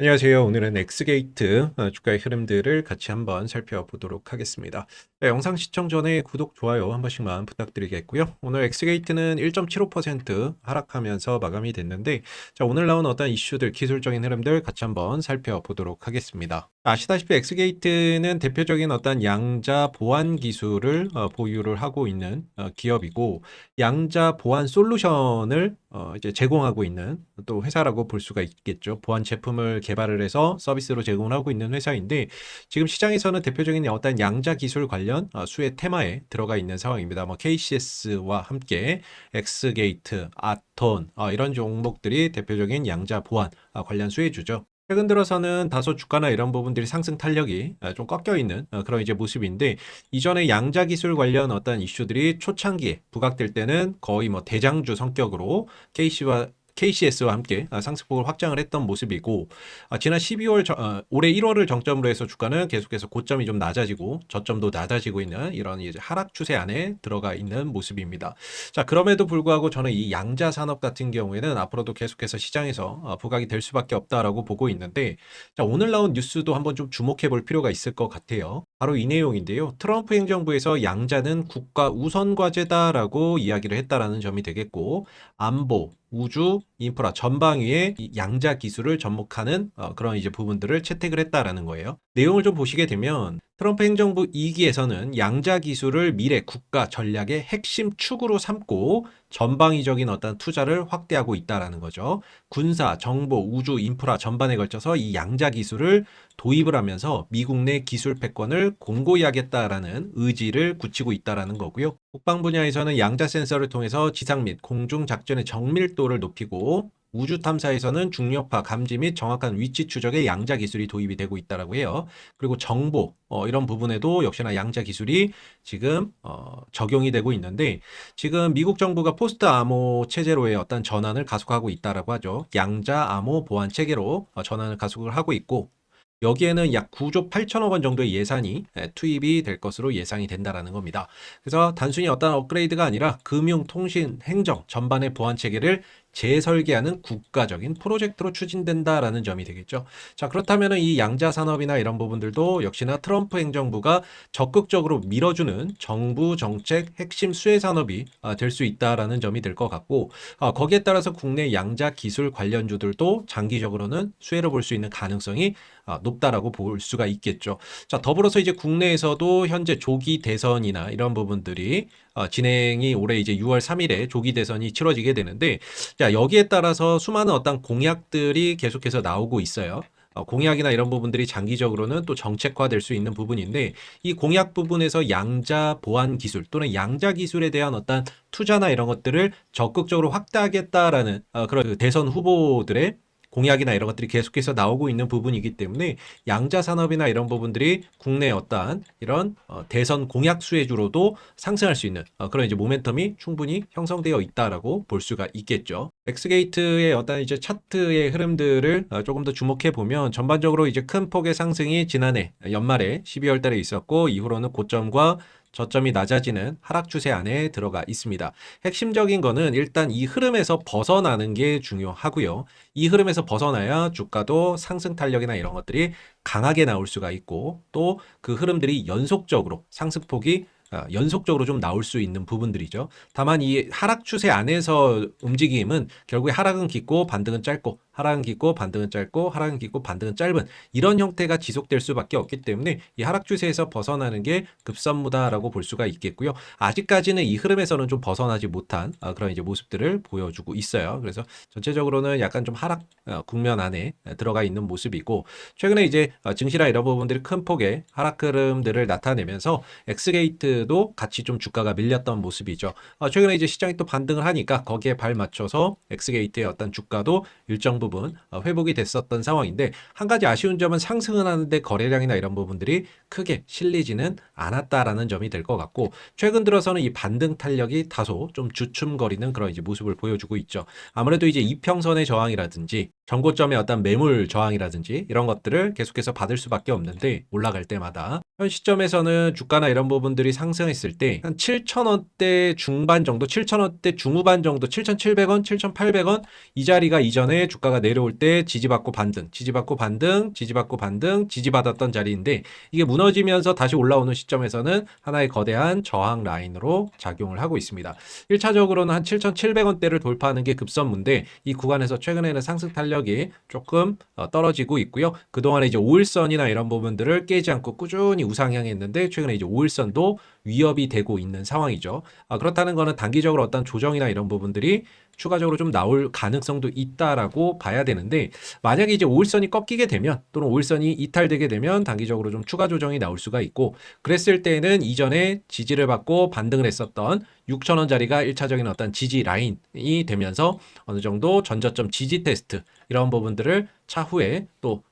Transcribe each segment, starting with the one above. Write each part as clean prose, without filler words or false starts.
안녕하세요. 오늘은 엑스게이트 주가의 흐름들을 같이 한번 살펴보도록 하겠습니다. 네, 영상 시청 전에 구독, 좋아요 한 번씩만 부탁드리겠고요. 오늘 엑스게이트는 1.75% 하락하면서 마감이 됐는데, 자, 오늘 나온 어떤 이슈들, 기술적인 흐름들 같이 한번 살펴보도록 하겠습니다. 아시다시피 엑스게이트는 대표적인 어떤 양자 보안 기술을 보유를 하고 있는 기업이고, 양자 보안 솔루션을 이제 제공하고 있는 또 회사라고 볼 수가 있겠죠. 보안 제품을 개발을 해서 서비스로 제공을 하고 있는 회사인데, 지금 시장에서는 대표적인 어떤 양자 기술 관련 수혜 테마에 들어가 있는 상황입니다. 뭐 KCS와 함께 엑스게이트, 아톤 이런 종목들이 대표적인 양자 보안 관련 수혜주죠. 최근 들어서는 다소 주가나 이런 부분들이 상승 탄력이 좀 꺾여 있는 그런 이제 모습인데, 이전에 양자 기술 관련 어떤 이슈들이 초창기에 부각될 때는 거의 뭐 대장주 성격으로 KCS와 함께 상승폭을 확장을 했던 모습이고, 지난 12월 올해 1월을 정점으로 해서 주가는 계속해서 고점이 좀 낮아지고 저점도 낮아지고 있는 이런 이제 하락 추세 안에 들어가 있는 모습입니다. 자, 그럼에도 불구하고 저는 이 양자 산업 같은 경우에는 앞으로도 계속해서 시장에서 부각이 될 수밖에 없다라고 보고 있는데, 자, 오늘 나온 뉴스도 한번 좀 주목해 볼 필요가 있을 것 같아요. 바로 이 내용인데요. 트럼프 행정부에서 양자는 국가 우선 과제다라고 이야기를 했다라는 점이 되겠고, 안보, 우주, 인프라 전방위에 이 양자 기술을 접목하는 그런 이제 부분들을 채택을 했다라는 거예요. 내용을 좀 보시게 되면 트럼프 행정부 2기에서는 양자 기술을 미래 국가 전략의 핵심 축으로 삼고 전방위적인 어떤 투자를 확대하고 있다라는 거죠. 군사, 정보, 우주, 인프라 전반에 걸쳐서 이 양자 기술을 도입을 하면서 미국 내 기술 패권을 공고히 하겠다라는 의지를 굳히고 있다라는 거고요. 국방 분야에서는 양자 센서를 통해서 지상 및 공중 작전의 정밀도를 높이고, 우주 탐사에서는 중력파 감지 및 정확한 위치 추적의 양자 기술이 도입이 되고 있다라고 해요. 그리고 정보 이런 부분에도 역시나 양자 기술이 지금 적용이 되고 있는데, 지금 미국 정부가 포스트 암호 체제로의 어떤 전환을 가속하고 있다라고 하죠. 양자 암호 보안 체계로 전환을 가속을 하고 있고, 여기에는 약 9조 8천억 원 정도의 예산이 투입이 될 것으로 예상이 된다라는 겁니다. 그래서 단순히 어떤 업그레이드가 아니라 금융, 통신, 행정 전반의 보안 체계를 재설계하는 국가적인 프로젝트로 추진된다라는 점이 되겠죠. 자, 그렇다면 이 양자 산업이나 이런 부분들도 역시나 트럼프 행정부가 적극적으로 밀어주는 정부 정책 핵심 수혜 산업이 될 수 있다라는 점이 될 것 같고, 거기에 따라서 국내 양자 기술 관련주들도 장기적으로는 수혜를 볼 수 있는 가능성이 높다라고 볼 수가 있겠죠. 자, 더불어서 이제 국내에서도 현재 조기 대선이나 이런 부분들이 진행이 올해 이제 6월 3일에 조기 대선이 치러지게 되는데, 자, 여기에 따라서 수많은 어떤 공약들이 계속해서 나오고 있어요. 공약이나 이런 부분들이 장기적으로는 또 정책화될 수 있는 부분인데, 이 공약 부분에서 양자 보안 기술 또는 양자 기술에 대한 어떤 투자나 이런 것들을 적극적으로 확대하겠다라는 그런 그 대선 후보들의 공약이나 이런 것들이 계속해서 나오고 있는 부분이기 때문에, 양자 산업이나 이런 부분들이 국내 어떠한 이런 대선 공약 수혜주로도 상승할 수 있는 그런 이제 모멘텀이 충분히 형성되어 있다라고 볼 수가 있겠죠. 엑스게이트의 어떤 이제 차트의 흐름들을 조금 더 주목해 보면, 전반적으로 이제 큰 폭의 상승이 지난해 연말에 12월 달에 있었고, 이후로는 고점과 저점이 낮아지는 하락 추세 안에 들어가 있습니다. 핵심적인 거는 일단 이 흐름에서 벗어나는 게 중요하고요. 이 흐름에서 벗어나야 주가도 상승 탄력이나 이런 것들이 강하게 나올 수가 있고, 또 그 흐름들이 연속적으로 상승폭이 연속적으로 좀 나올 수 있는 부분들이죠. 다만 이 하락 추세 안에서 움직임은 결국에 하락은 깊고 반등은 짧고, 하락은 깊고 반등은 짧고, 하락은 깊고 반등은 짧은 이런 형태가 지속될 수밖에 없기 때문에, 이 하락 추세에서 벗어나는 게 급선무다라고 볼 수가 있겠고요. 아직까지는 이 흐름에서는 좀 벗어나지 못한 그런 이제 모습들을 보여주고 있어요. 그래서 전체적으로는 약간 좀 하락 국면 안에 들어가 있는 모습이고, 최근에 이제 증시나 이런 부분들이 큰 폭의 하락 흐름들을 나타내면서 엑스게이트도 같이 좀 주가가 밀렸던 모습이죠. 최근에 이제 시장이 또 반등을 하니까 거기에 발 맞춰서 엑스게이트의 어떤 주가도 일정 부분 회복이 됐었던 상황인데, 한 가지 아쉬운 점은 상승은 하는데 거래량이나 이런 부분들이 크게 실리지는 않았다라는 점이 될 것 같고, 최근 들어서는 이 반등 탄력이 다소 좀 주춤거리는 그런 이제 모습을 보여주고 있죠. 아무래도 이제 이평선의 저항이라든지 전고점의 어떤 매물 저항이라든지 이런 것들을 계속해서 받을 수밖에 없는데 올라갈 때마다 현 시점에서는 주가나 이런 부분들이 상승했을 때 한 7,000원대 중반 정도, 7,000원대 중후반 정도, 7,700원, 7,800원 이 자리가 이전에 주가가 내려올 때 지지받고 반등, 지지받고 반등, 지지받고 반등, 지지받았던 자리인데 이게 무너지면서 다시 올라오는 시점에서는 하나의 거대한 저항 라인으로 작용을 하고 있습니다. 1차적으로는 한 7,700원대를 돌파하는 게 급선무인데 이 구간에서 최근에는 상승 탄력이 조금 떨어지고 있고요. 그동안에 이제 5일선이나 이런 부분들을 깨지 않고 꾸준히 우상향했는데 최근에 이제 5일선도 위협이 되고 있는 상황이죠. 그렇다는 거는 단기적으로 어떤 조정이나 이런 부분들이 추가적으로 좀 나올 가능성도 있다라고 봐야 되는데 만약에 이제 5일선이 꺾이게 되면 또는 5일선이 이탈되게 되면 단기적으로 좀 추가 조정이 나올 수가 있고 그랬을 때는 이전에 지지를 받고 반등을 했었던 6,000원짜리가 1차적인 어떤 지지 라인이 되면서 어느 정도 전저점 지지 테스트 이런 부분들을 차후에 또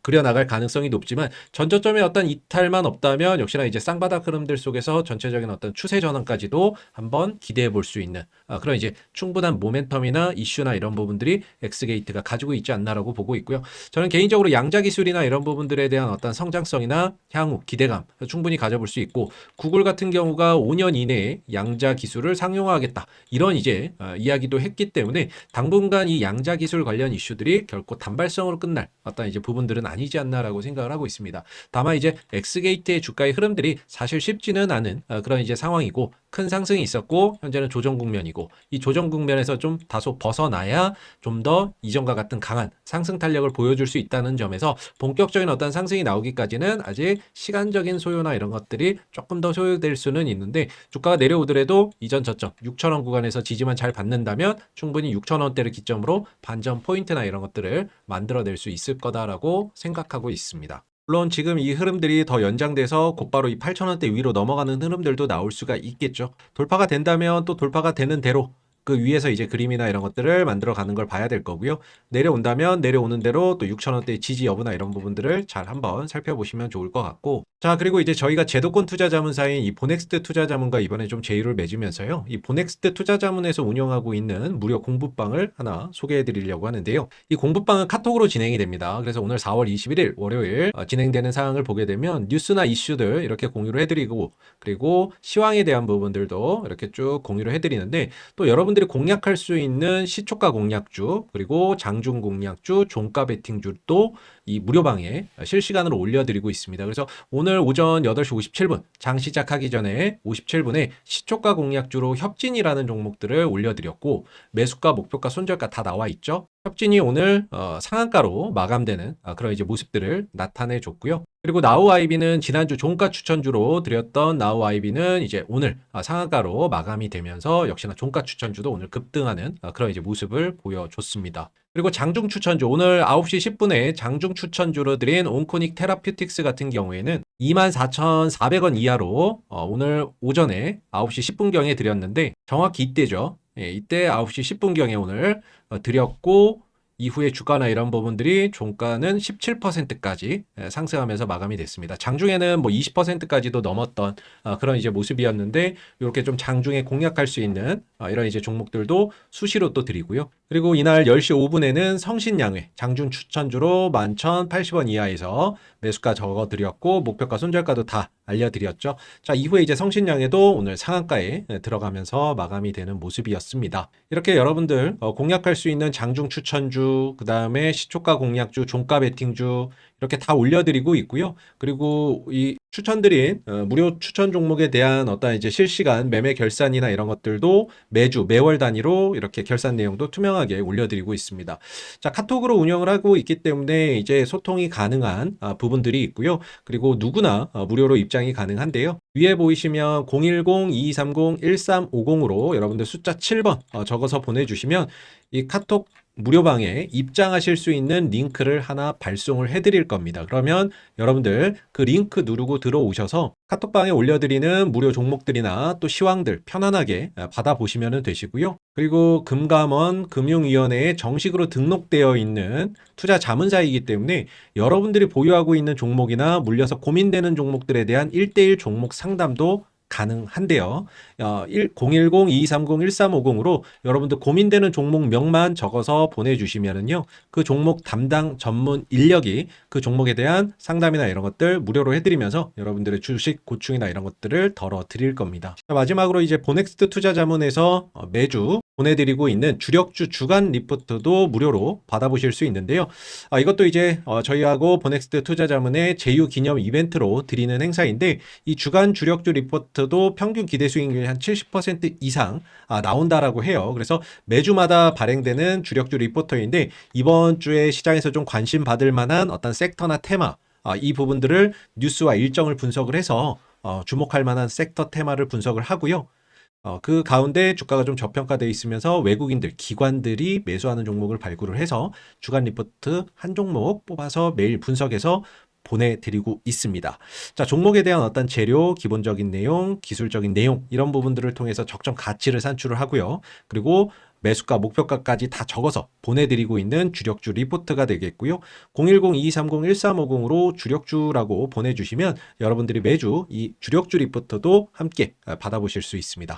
그려나갈 가능성이 높지만 전저점의 어떤 이탈만 없다면 역시나 이제 쌍바닥 흐름들 속에서 전체적인 어떤 추세 전환까지도 한번 기대해 볼 수 있는 그런 이제 충분한 모멘텀이나 이슈나 이런 부분들이 엑스게이트가 가지고 있지 않나라고 보고 있고요. 저는 개인적으로 양자 기술이나 이런 부분들에 대한 어떤 성장성이나 향후 기대감 충분히 가져볼 수 있고 구글 같은 경우가 5년 이내에 양자 기술을 상용화하겠다 이런 이제 이야기도 했기 때문에 당분간 이 양자 기술 관련 이슈들이 결코 단발성으로 끝날 어떤 이제 부분들은 아니지 않나라고 생각을 하고 있습니다. 다만 이제 엑스게이트의 주가의 흐름들이 사실 쉽지는 않은 그런 이제 상황이고 큰 상승이 있었고 현재는 조정 국면이고 이 조정 국면에서 좀 다소 벗어나야 좀 더 이전과 같은 강한 상승 탄력을 보여줄 수 있다는 점에서 본격적인 어떤 상승이 나오기까지는 아직 시간적인 소요나 이런 것들이 조금 더 소요될 수는 있는데 주가가 내려오더라도 이전 저점 6,000원 구간에서 지지만 잘 받는다면 충분히 6,000원대를 기점으로 반전 포인트나 이런 것들을 만들어낼 수 있을 거다라고 생각하고 있습니다. 물론 지금 이 흐름들이 더 연장돼서 곧바로 이 8,000원대 위로 넘어가는 흐름들도 나올 수가 있겠죠. 돌파가 된다면 또 돌파가 되는 대로 그 위에서 이제 그림이나 이런 것들을 만들어 가는 걸 봐야 될 거고요. 내려온다면 내려오는 대로 또 6,000원대 지지 여부나 이런 부분들을 잘 한번 살펴보시면 좋을 것 같고 자 그리고 이제 저희가 제도권 투자자문사인 이 보넥스트 투자자문과 이번에 좀 제휴를 맺으면서요. 이 보넥스트 투자자문에서 운영하고 있는 무료 공부방을 하나 소개해 드리려고 하는데요. 이 공부방은 카톡으로 진행이 됩니다. 그래서 오늘 4월 21일 월요일 진행되는 사항을 보게 되면 뉴스나 이슈들 이렇게 공유를 해드리고 그리고 시황에 대한 부분들도 이렇게 쭉 공유를 해드리는데 또 여러분들이 공략할 수 있는 시초가 공략주 그리고 장중 공략주 종가 베팅주도 이 무료방에 실시간으로 올려드리고 있습니다. 그래서 오늘 오전 8시 57분 장 시작하기 전에 57분에 시초가 공략주로 협진이라는 종목들을 올려드렸고 매수가, 목표가, 손절가 다 나와 있죠. 협진이 오늘 상한가로 마감되는 그런 이제 모습들을 나타내 줬고요. 그리고 나우 아이비는 지난주 종가 추천주로 드렸던 나우 아이비는 이제 오늘 상한가로 마감이 되면서 역시나 종가 추천주도 오늘 급등하는 그런 이제 모습을 보여줬습니다. 그리고 장중 추천주 오늘 9시 10분에 장중 추천주로 드린 온코닉 테라퓨틱스 같은 경우에는 24,400원 이하로 오늘 오전에 9시 10분경에 드렸는데 정확히 이때죠. 예, 이때 9시 10분경에 오늘 드렸고 이후에 주가나 이런 부분들이 종가는 17%까지 상승하면서 마감이 됐습니다. 장중에는 뭐 20%까지도 넘었던 그런 이제 모습이었는데 이렇게 좀 장중에 공략할 수 있는 이런 이제 종목들도 수시로 또 드리고요. 그리고 이날 10시 5분에는 성신양회 장중 추천주로 11,080원 이하에서 매수가 적어 드렸고 목표가 손절가도 다 알려드렸죠. 자 이후에 이제 성신양회도 오늘 상한가에 들어가면서 마감이 되는 모습이었습니다. 이렇게 여러분들 공략할 수 있는 장중 추천주 그 다음에 시초가 공략주 종가 베팅주 이렇게 다 올려드리고 있고요. 그리고 이 추천드린 무료 추천 종목에 대한 어떤 이제 실시간 매매 결산이나 이런 것들도 매주 매월 단위로 이렇게 결산 내용도 투명하게 올려드리고 있습니다. 자 카톡으로 운영을 하고 있기 때문에 이제 소통이 가능한 부분들이 있고요. 그리고 누구나 무료로 입장이 가능한데요. 위에 보이시면 010-2230-1350으로 여러분들 숫자 7번 적어서 보내주시면 이 카톡 무료방에 입장하실 수 있는 링크를 하나 발송을 해드릴 겁니다. 그러면 여러분들 그 링크 누르고 들어오셔서 카톡방에 올려드리는 무료 종목들이나 또 시황들 편안하게 받아보시면 되시고요. 그리고 금감원 금융위원회에 정식으로 등록되어 있는 투자 자문사이기 때문에 여러분들이 보유하고 있는 종목이나 물려서 고민되는 종목들에 대한 1대1 종목 상담도 가능한데요. 010-2230-1350으로 여러분들 고민되는 종목명만 적어서 보내주시면은요, 그 종목 담당 전문 인력이 그 종목에 대한 상담이나 이런 것들 무료로 해드리면서 여러분들의 주식 고충이나 이런 것들을 덜어드릴 겁니다. 자, 마지막으로 이제 보넥스트 투자자문에서 매주 보내드리고 있는 주력주 주간 리포트도 무료로 받아보실 수 있는데요. 이것도 이제 저희하고 보넥스트 투자자문의 제휴 기념 이벤트로 드리는 행사인데, 이 주간 주력주 리포트도 평균 기대 수익률이 한 70% 이상 나온다라고 해요. 그래서 매주마다 발행되는 주력주 리포터인데, 이번 주에 시장에서 좀 관심 받을 만한 어떤 섹터나 테마, 이 부분들을 뉴스와 일정을 분석을 해서 주목할 만한 섹터 테마를 분석을 하고요. 그 가운데 주가가 좀 저평가되어 있으면서 외국인들, 기관들이 매수하는 종목을 발굴을 해서 주간 리포트 한 종목 뽑아서 매일 분석해서 보내드리고 있습니다. 자, 종목에 대한 어떤 재료, 기본적인 내용, 기술적인 내용, 이런 부분들을 통해서 적정 가치를 산출을 하고요. 그리고 매수가, 목표가까지 다 적어서 보내드리고 있는 주력주 리포트가 되겠고요. 010-2230-1350으로 주력주라고 보내주시면 여러분들이 매주 이 주력주 리포트도 함께 받아보실 수 있습니다.